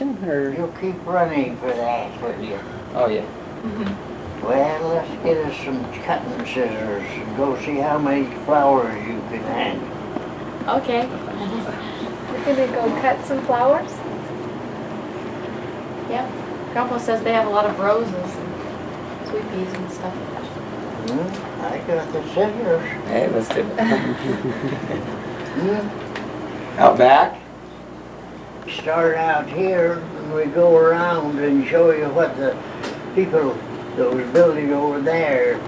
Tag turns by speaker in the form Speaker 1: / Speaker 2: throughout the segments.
Speaker 1: or?
Speaker 2: You'll keep running for that, will you?
Speaker 1: Oh yeah.
Speaker 2: Well, let's get us some cutting scissors and go see how many flowers you can handle.
Speaker 3: Okay.
Speaker 4: We're gonna go cut some flowers?
Speaker 3: Yep. Grandpa says they have a lot of roses and sweet peas and stuff.
Speaker 2: I got the scissors.
Speaker 1: Hey, let's do it.
Speaker 2: Hmm?
Speaker 1: Out back?
Speaker 2: Start out here and we go around and show you what the people that was building over there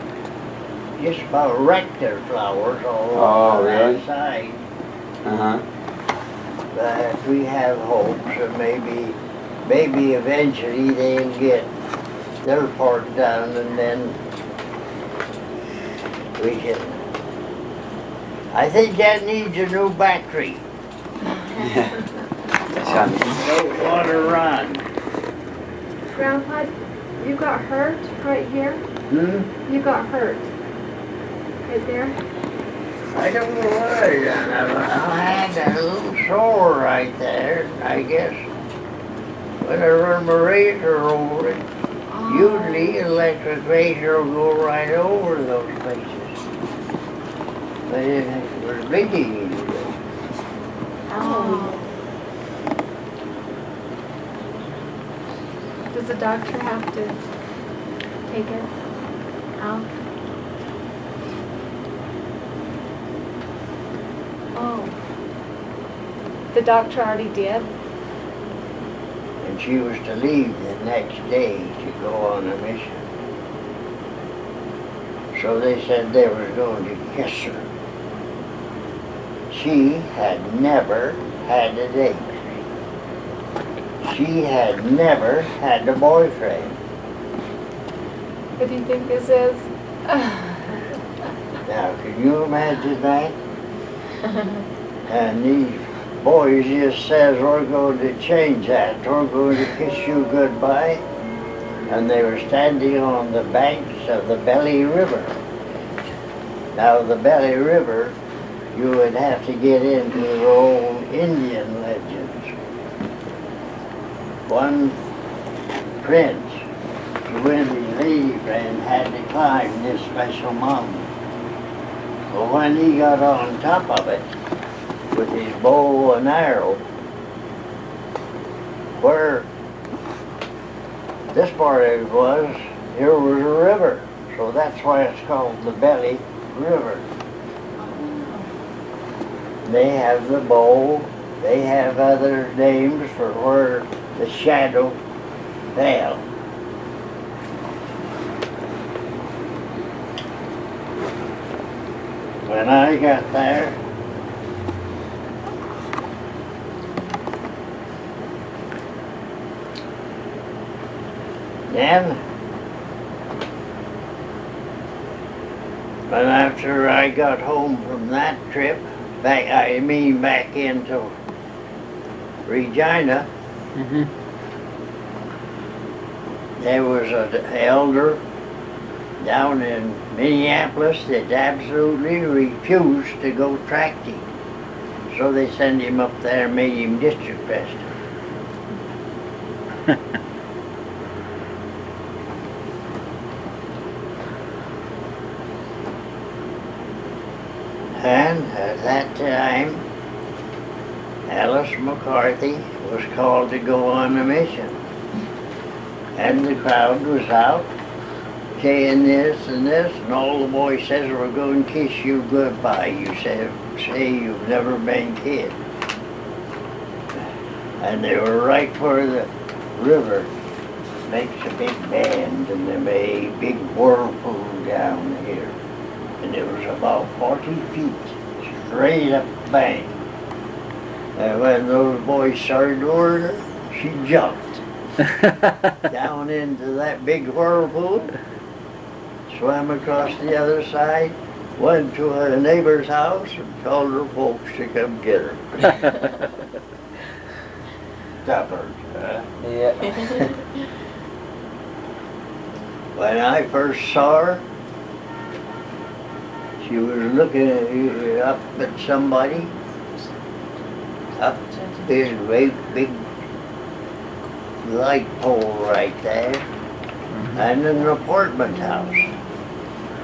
Speaker 2: just about wrecked their flowers all
Speaker 1: Oh,
Speaker 2: over
Speaker 1: really?
Speaker 2: that side.
Speaker 1: Uh-huh.
Speaker 2: But we have hopes that maybe eventually they'll get their part done and then we can. I think that needs a new battery. No water run.
Speaker 4: Grandpa, you got hurt right here? You got hurt. Right there?
Speaker 2: I don't know what I done. I had a little sore right there, I guess. When I run my razor over it, usually electric razor will go right over those places. But it was bleeding anyway.
Speaker 3: Oh.
Speaker 4: Does the doctor have to take it out? Oh. The doctor already did?
Speaker 2: And she was to leave the next day to go on a mission. So they said they were going to kiss her. She had never had a date. She had never had a boyfriend.
Speaker 4: What do you think this is?
Speaker 2: Now, can you imagine that? And these boys just says, we're going to change that. We're going to kiss you goodbye. And they were standing on the banks of the Belly River. Now, the Belly River, you would have to get into the old Indian legends. One prince, when his lady friend, had to climb this special mountain. Well, when he got on top of it with his bow and arrow, where this part of it was, here was a river. So that's why it's called the Belly River. They have the bow, they have other names for where the shadow fell. When I got there, then, but after I got home from that trip, back into Regina, there was an elder down in Minneapolis that absolutely refused to go tracting. So they sent him up there and made him district president. And at that time, Alice McCarthy was called to go on a mission. And the crowd was out saying this and this, and all the boys says, we're going to kiss you goodbye. You say you've never been kissed. And they were right where the river makes a big bend, and they made a big whirlpool down here. And it was about 40 feet straight up the bank. And when those boys started over her, she jumped down into that big whirlpool, swam across the other side, went to a neighbor's house and called her folks to come get her. Stubborn, huh?
Speaker 1: Yeah.
Speaker 2: When I first saw her, she was looking up at somebody, up this great big light pole right there, and an apartment house.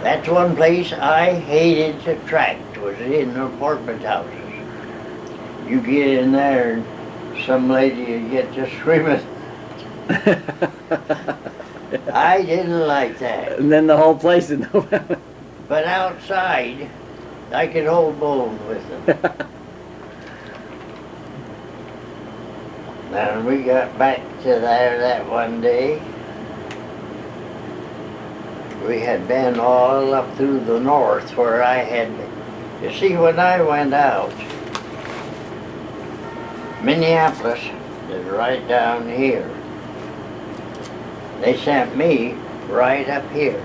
Speaker 2: That's one place I hated to tract, was in apartment houses. You get in there and some lady would get to screaming. I didn't like that.
Speaker 5: And then the whole place is no.
Speaker 2: But outside, I could hold bone with them. And we got back to there that one day. We had been all up through the north where I had, you see, when I went out, Minneapolis is right down here. They sent me right up here.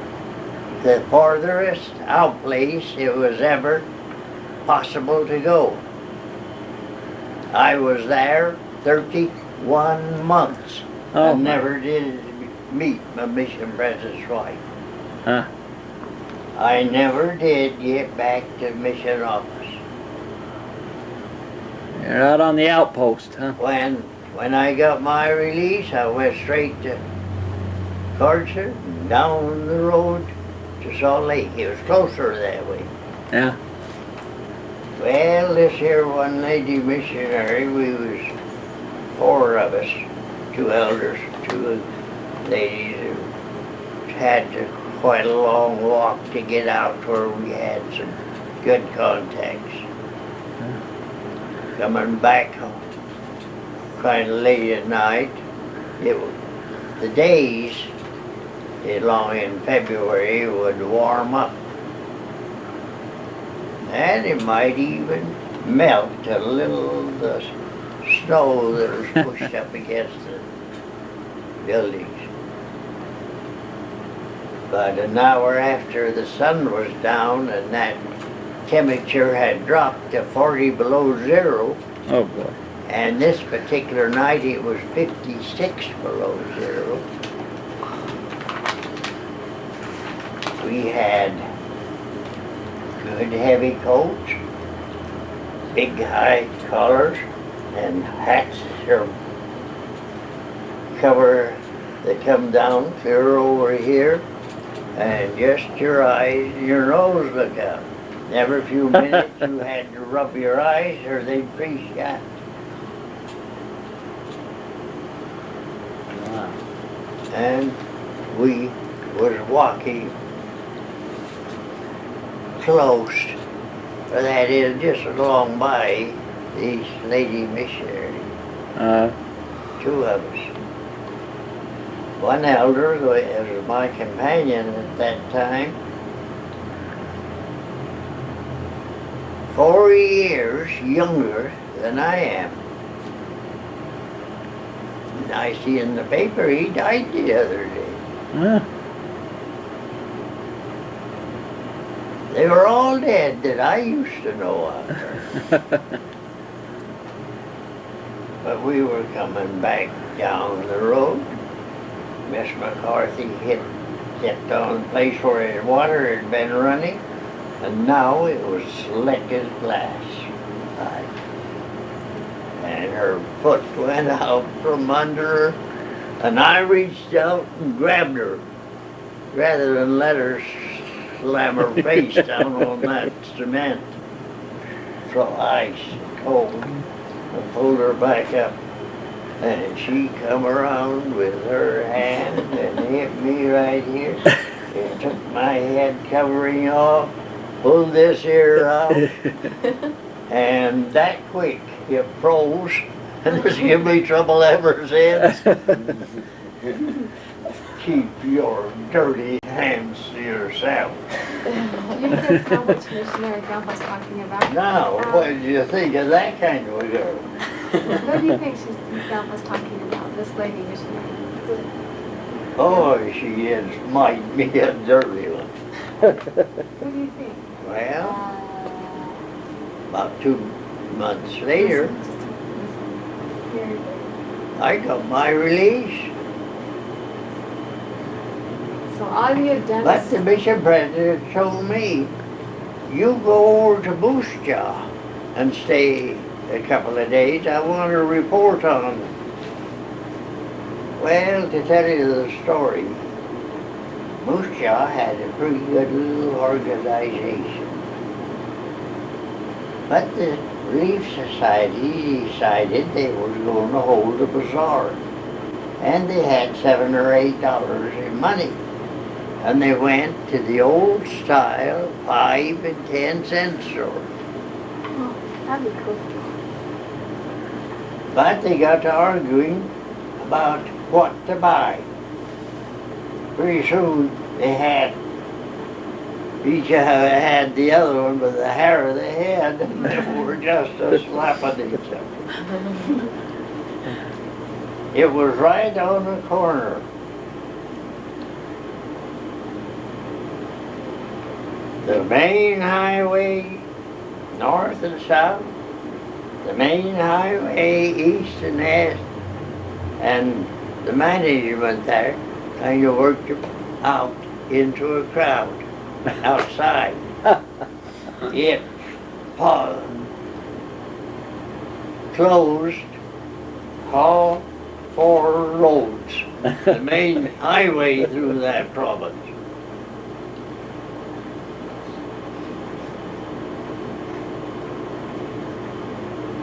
Speaker 2: The farthest out place it was ever possible to go. I was there 31 months.
Speaker 5: Oh,
Speaker 2: I
Speaker 5: my.
Speaker 2: never did meet my mission president's wife.
Speaker 5: Huh.
Speaker 2: I never did get back to mission office.
Speaker 5: You're out on the outpost, huh?
Speaker 2: When I got my release, I went straight to Carson, down the road to Salt Lake. It was closer that way.
Speaker 5: Yeah.
Speaker 2: Well, this here one lady missionary, we was 4 of us, 2 elders, 2 ladies who had quite a long walk to get out where we had some good contacts. Coming back home, kind of late at night, the days along in February would warm up. And it might even melt a little the snow that was pushed up against the buildings. But an hour after the sun was down and that temperature had dropped to 40 below zero,
Speaker 5: Oh boy.
Speaker 2: and this particular night it was 56 below zero, we had good heavy coats, big high collars, and hats or cover that come down clear over here, and just your eyes and your nose look out. Every few minutes you had to rub your eyes or they'd pre-shot.
Speaker 5: Wow.
Speaker 2: And we was walking close, or that is just along by these lady missionaries, 2 of us. One elder was my companion at that time. 4 years younger than I am. And I see in the paper he died the other day.
Speaker 5: Huh.
Speaker 2: They were all dead that I used to know of. But we were coming back down the road. Miss McCarthy hit on the place where the water had been running, and now it was slick as glass. And her foot went out from under her, and I reached out and grabbed her, rather than let her slam her face down on that cement. So ice cold, and pulled her back up. And she come around with her hand and hit me right here. It took my head covering off, pulled this ear out, and that quick it froze, and it's given me trouble ever since. Keep your dirty hands to yourself.
Speaker 4: Do you think that's how much missionary Grandpa's talking about?
Speaker 2: Now, what did you think of that kind of a girl?
Speaker 4: Who do you think Grandpa's talking about, this lady missionary?
Speaker 2: Oh, she is, might be a dirty one.
Speaker 4: Who do you think?
Speaker 2: Well, about 2 months later,
Speaker 4: Here.
Speaker 2: I got my release.
Speaker 4: So all you have done
Speaker 2: But the
Speaker 4: is,
Speaker 2: mission president told me, you go over to Boost Jaw and stay a couple of days. I want to report on Well, to tell you the story, Moose Jaw had a pretty good little organization. But the Relief Society decided they was going to hold a bazaar. And they had $7 or $8 in money. And they went to the old style 5 and 10 cent store.
Speaker 4: Oh, that'd be cool.
Speaker 2: But they got to arguing about what to buy. Pretty soon they had, each had the other one by the hair of the head, and they were just a slapping each other. It was right on the corner. The main highway north and south, the main highway east and west, and the management there kind of worked it out into a crowd outside. It closed all 4 roads, the main highway through that province.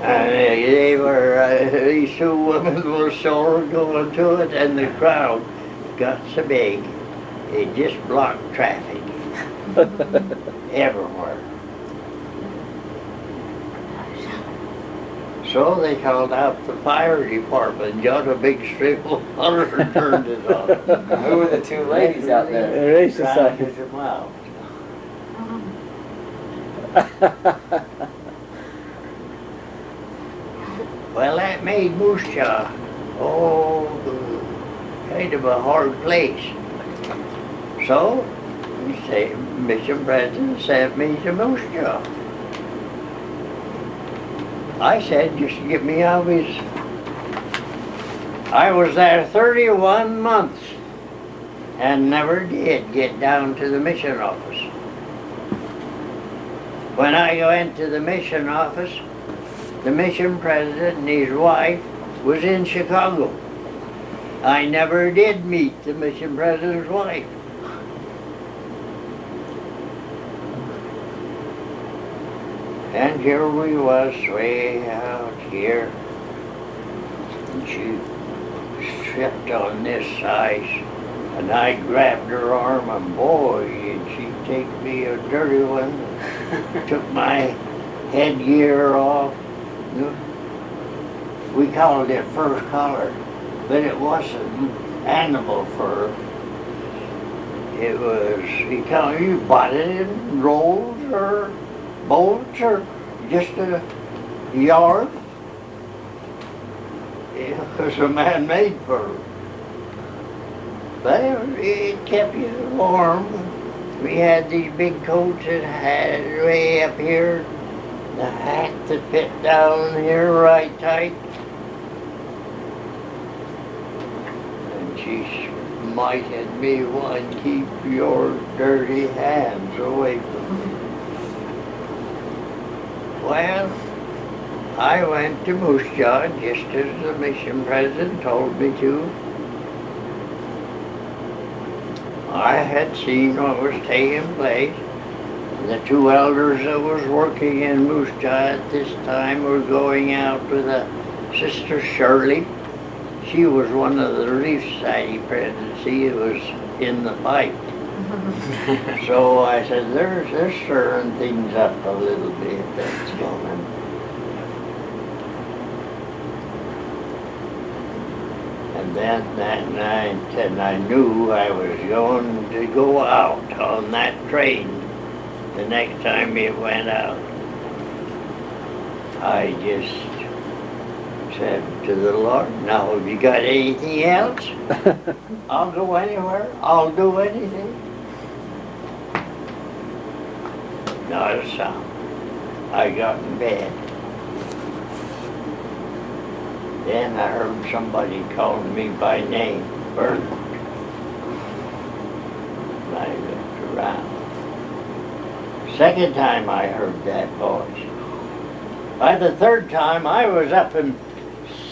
Speaker 2: And they were, these 2 women were sore going to it, and the crowd got so big, it just blocked traffic everywhere. So they called out the fire department, got a big strip of water and turned it on.
Speaker 1: Who were the 2 ladies out there?
Speaker 5: The Relief Society.
Speaker 2: Drowned them out. Well, that made Moose Jaw, kind of a hard place. So, Mission President sent me to Moose Jaw. I said, just get me out of his. I was there 31 months and never did get down to the mission office. When I went to the mission office, the mission president and his wife was in Chicago. I never did meet the mission president's wife. And here we was way out here, and she tripped on this ice, and I grabbed her arm, and boy, did she take me a dirty one. Took my headgear off. We called it fur collar, but it wasn't animal fur. It was, you bought it in rolls or bolts or just a yard. It was a man-made fur. But it kept you warm. We had these big coats that had it way up here, the hat that fit down here right tight. And she smited me one, keep your dirty hands away from me. Well, I went to Moose Jaw just as the mission president told me to. I had seen what was taking place. The 2 elders that was working in Moose Jaw at this time were going out with a Sister Shirley. She was one of the Relief Society presidents. She was in the fight. So I said, they're stirring things up a little bit, that's going. And then that night, and I knew I was going to go out on that train the next time it went out. I just said to the Lord, now have you got anything else? I'll go anywhere, I'll do anything. Not a sound. I got in bed. Then I heard somebody calling me by name, Bert. And I looked around. Second time I heard that voice. By the 3rd time I was up and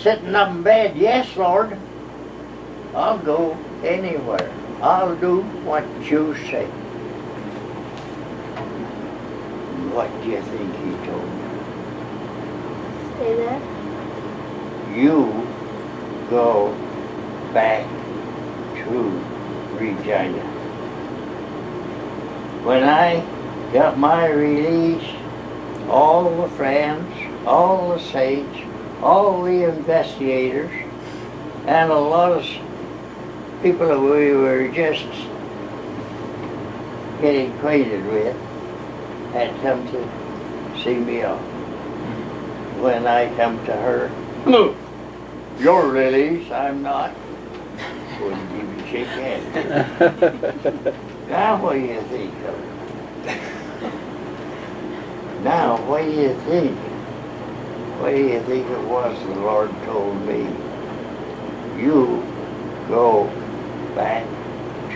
Speaker 2: sitting up in bed, yes, Lord. I'll go anywhere. I'll do what you say. What do you think he told me?
Speaker 4: Stay there.
Speaker 2: You go back to Regina. When I got my release, all the friends, all the saints, all the investigators, and a lot of people that we were just getting acquainted with had come to see me off. When I come to her, look, you're released, I'm not. Wouldn't even shake hands. Now what do you think of it? Now what do you think? What do you think it was the Lord told me? You go back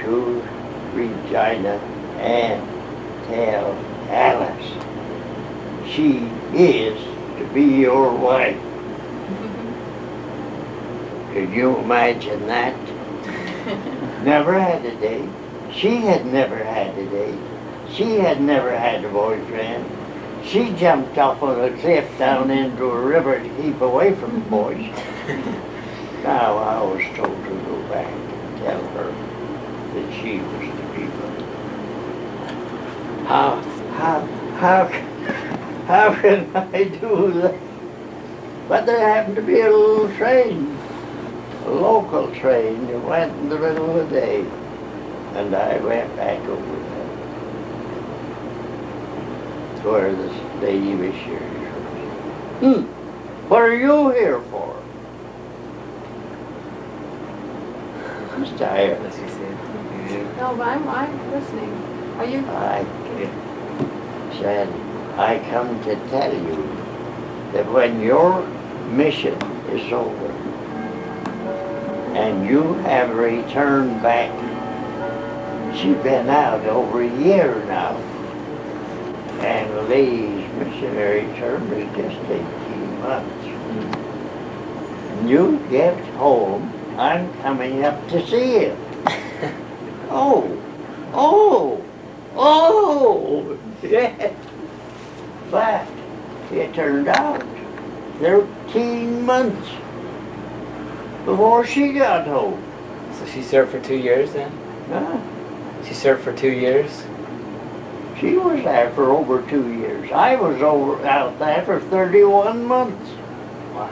Speaker 2: to Regina and tell Alice she is to be your wife. Could you imagine that? Never had a date. She had never had a date. She had never had a boyfriend. She jumped off of a cliff down into a river to keep away from the boys. Now I was told to go back and tell her that she was to be with. How can I do that? But there happened to be a little train, a local train that went in the middle of the day, and I went back over there to where this lady missionary was. What are you here for? She's tired.
Speaker 1: Unless you see it.
Speaker 3: No, but I'm listening. Are you?
Speaker 2: I said, I come to tell you that when your mission is over and you have returned back, she's been out over a year now, and the lady's missionary term is just 18 months. You get home, I'm coming up to see you. Oh, yeah. But it turned out 13 months before she got home.
Speaker 1: So she served for 2 years then?
Speaker 2: Huh?
Speaker 1: She served for 2 years?
Speaker 2: She was there for over 2 years. I was out there for 31 months.
Speaker 1: Wow.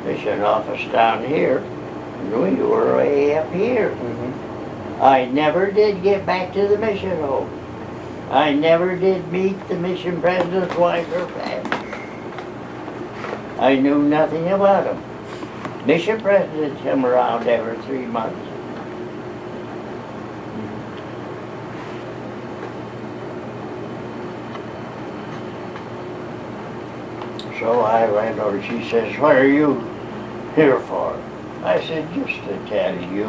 Speaker 2: Mission office down here, and we were way up here.
Speaker 1: Mm-hmm.
Speaker 2: I never did get back to the mission home. I never did meet the mission president's wife or family. I knew nothing about them. Mission presidents come around every 3 months. So I went over, she says, what are you here for? I said, just to tell you,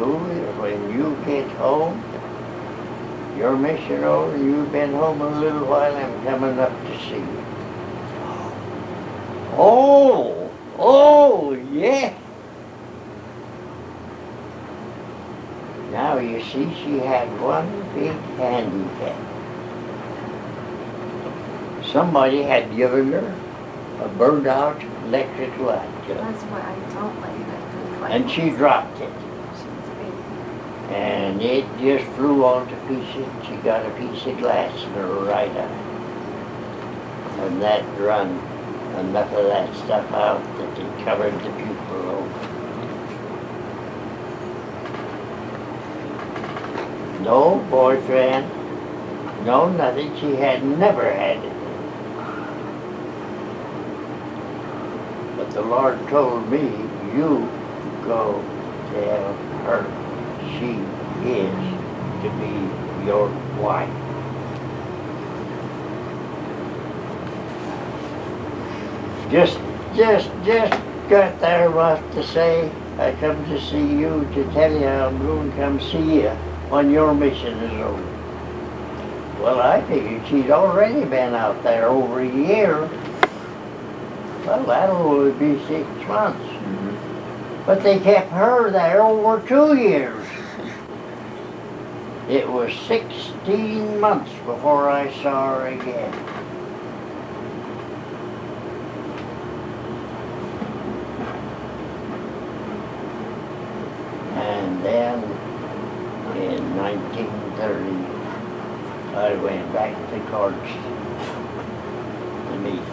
Speaker 2: when you get home, your mission over, you've been home a little while, I'm coming up to see you. Oh, yeah. Now you see, she had one big handicap. Somebody had given her a burned out electric light,
Speaker 4: That's what I don't like.
Speaker 2: and she dropped it. And it just flew on to pieces. She got a piece of glass in her right eye. And that run enough of that stuff out that it covered the pupil over. No boyfriend, no nothing. She had never had it. But the Lord told me, you go tell her she is to be your wife. Just got there what to say. I come to see you to tell you I'm going to come see you when your mission is over. Well, I figured she'd already been out there over a year. Well, that'll only be 6 months.
Speaker 1: Mm-hmm.
Speaker 2: But they kept her there over 2 years. It was 16 months before I saw her again. And then in 1930, I went back to Cardston to meet.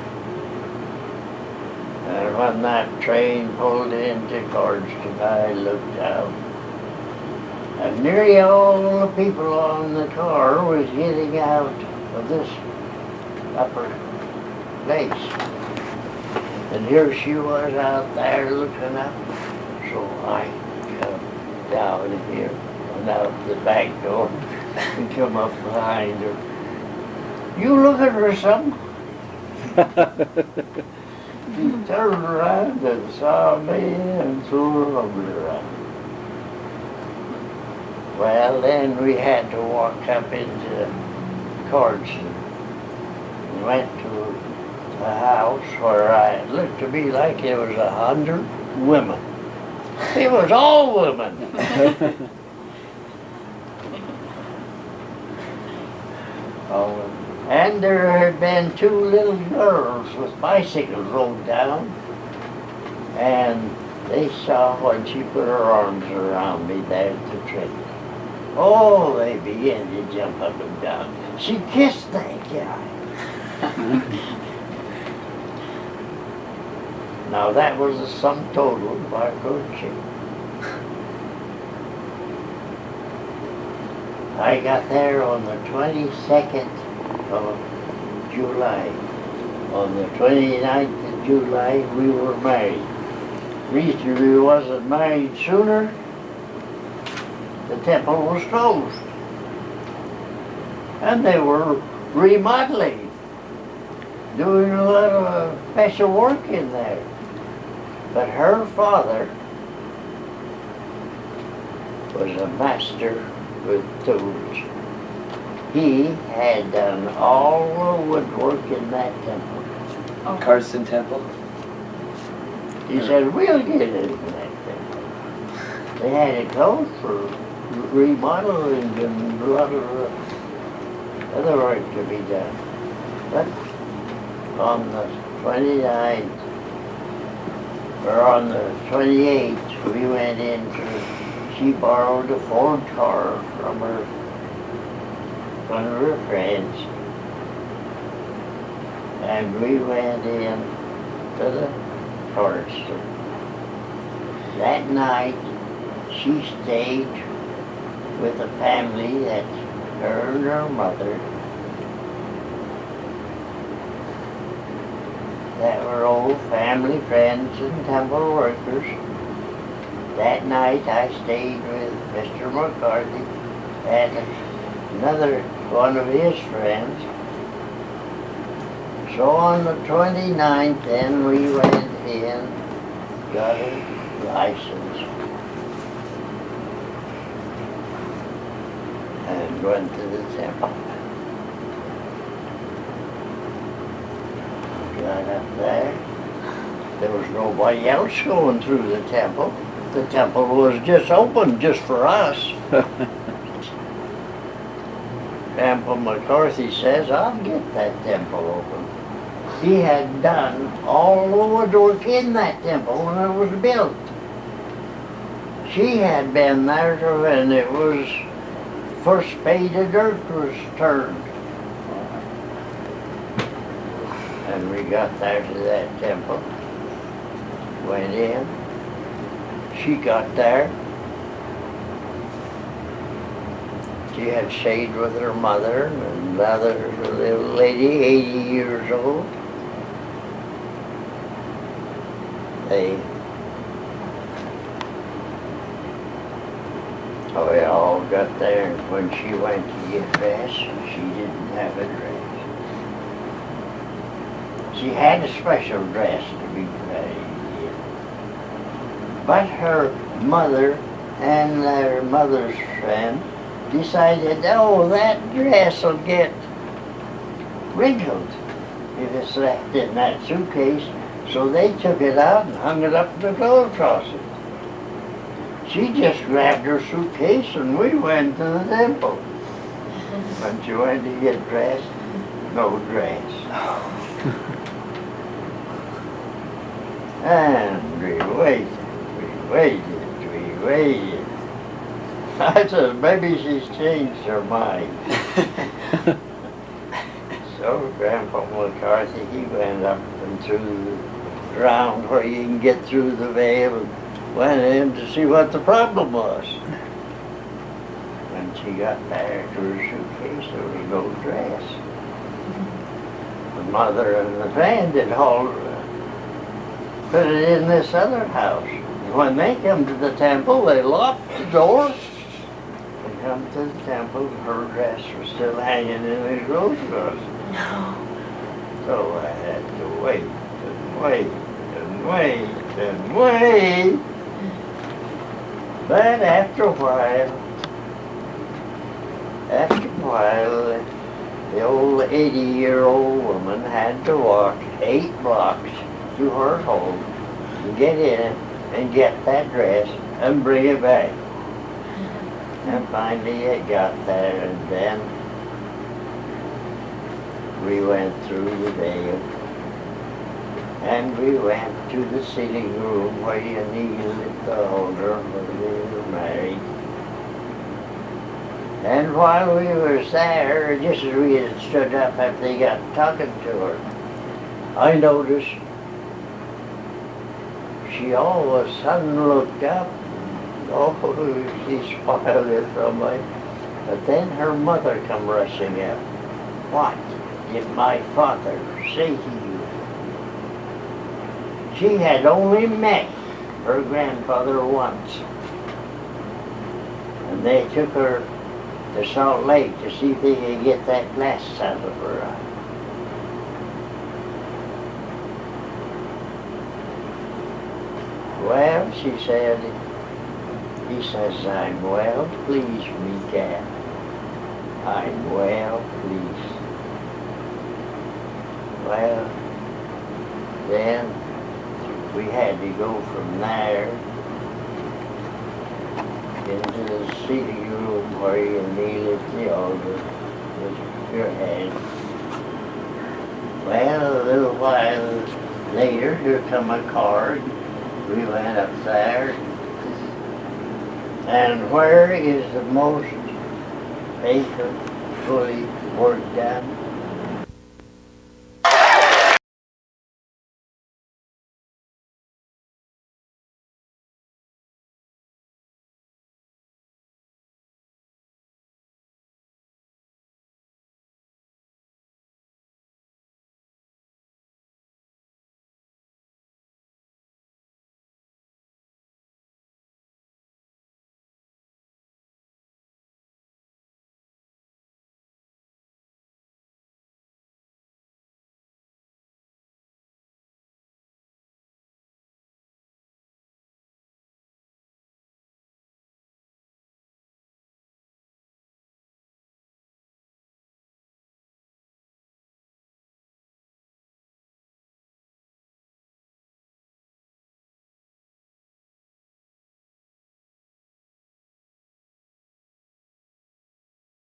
Speaker 2: And when that train pulled into Cardston, I looked out. And nearly all the people on the car was getting out of this upper place. And here she was out there looking up. So I come down here and out the back door and come up behind her. You looking for something? She turned around and saw me and threw her arms around. Well, then we had to walk up into Cardston and went to a house where it looked to me like it was 100 women. It was all women. Oh, and there had been 2 little girls with bicycles rolled down, and they saw when she put her arms around me there at the train. Oh, they began to jump up and down. She kissed that guy. Now that was the sum total of our courtship. I got there on the 22nd of July. On the 29th of July, we were married. Reason we wasn't married sooner, the temple was closed. And they were remodeling, doing a lot of special work in there. But her father was a master with tools. He had done all the woodwork in that temple.
Speaker 1: Cardston Temple.
Speaker 2: He said, we'll get into that temple. They had it closed for remodeling and a lot of other work to be done. But on the 29th, or on the 28th, we went into, she borrowed a Ford car from one of her friends, and we went in to the Cardston. That night, she stayed with a family that her and her mother that were old family friends and temple workers. That night I stayed with Mr. McCarthy and another one of his friends. So on the 29th then we went in, got a license, and went to the temple. Got up there. There was nobody else going through the temple. The temple was just open just for us. Grandpa McCarthy says, I'll get that temple open. He had done all the woodwork in that temple when it was built. She had been there when it was first spade of dirt was turned. And we got there to that temple, went in. She got there. She had stayed with her mother, and mother, a little lady, 80 years old. We all got there, and when she went to get dressed, she didn't have a dress. She had a special dress to be ready. But her mother and her mother's friend decided, oh, that dress will get wrinkled if it's left in that suitcase. So they took it out and hung it up in the clothes closet. She just grabbed her suitcase and we went to the temple. When she went to get dressed, no dress. And we waited. I said, maybe she's changed her mind. So Grandpa McCarthy, he went up and through around where you can get through the veil and went in to see what the problem was. When she got back to her suitcase, there was no dress. The mother and the friend had hauled, put it in this other house. And when they come to the temple, they locked the door. They come to the temple, her dress was still hanging in his rose garden.
Speaker 3: No.
Speaker 2: So I had to wait and wait and wait and wait. But after a while, the old 80-year-old woman had to walk 8 blocks to her home to get in and get that dress and bring it back. And finally it got there, and then we went through the veil, and we went to the sitting room where you kneel at the altar when we were married. And while we was there, just as we had stood up after they got talking to her, I noticed she all of a sudden looked up. Oh, she smiled at somebody. But then her mother come rushing up. What did my father say to you? She had only met her grandfather once. And they took her to Salt Lake to see if they could get that glass out of her eye. Well, she said, he says, I'm well pleased, me cat. I'm well pleased. Well, then we had to go from there into the sitting room where you kneel at the altar with your hand. Well, a little while later, here come a card. We went up there. And where is the most faithfully work done?